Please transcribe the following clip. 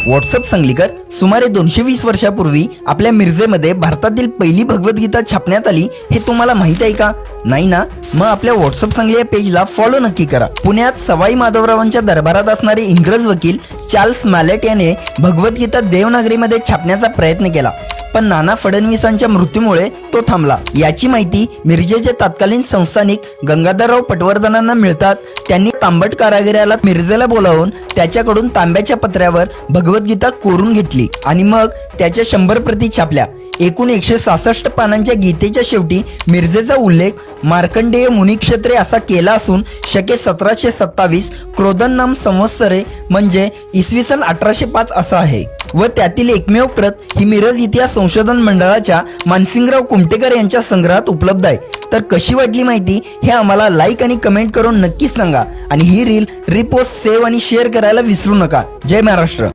WhatsApp Sanglikar सुमारे 220 वर्षापूर्वी आपल्या मिरजेमध्ये भारतातील पहिली भगवद्गीता छापण्यात आली हे तुम्हाला माहित आहे का? नाही ना? मग आपल्या व्हॉट्सअप सांगली या पेजला फॉलो नक्की करा। पुण्यात सवाई माधवरावांच्या दरबारात असणारे इंग्रज वकील चार्ल्स मॅलेट याने भगवद्गीता देवनागरीमध्ये छापण्याचा प्रयत्न केला, पण नाना फडणवीसांच्या मृत्यूमुळे तो थांबला। याची माहिती मिरजेचे तत्कालीन संस्थानिक गंगाधरराव पटवर्धनांना मिळताच त्यांनी तांबट कारागिराला मिरजेला बोलावून त्याच्याकडून तांब्याच्या पत्र्यावर भगवद्गीता कोरून घेतली आणि मग त्याच्या 100 प्रती छापल्या। एकूण 166 पानांच्या गीतेच्या शेवटी मिरजेचा उल्लेख मार्कंडेय मुनिक्षत्रे असा केला असून शके 1727 क्रोधन नाम संवत्सरे म्हणजे इसवी सन 1805 असा आहे व त्यातील एकमेव प्रत ही मिरज इतिहास संशोधन मंडळाच्या मानसिंगराव कुमटेकर यांच्या संग्रहात उपलब्ध आहे। तर कशी वाटली माहिती हे आम्हाला लाईक आणि कमेंट करून नक्कीच सांगा आणि ही रील रिपोस्ट, सेव्ह आणि शेअर करायला विसरू नका। जय महाराष्ट्र।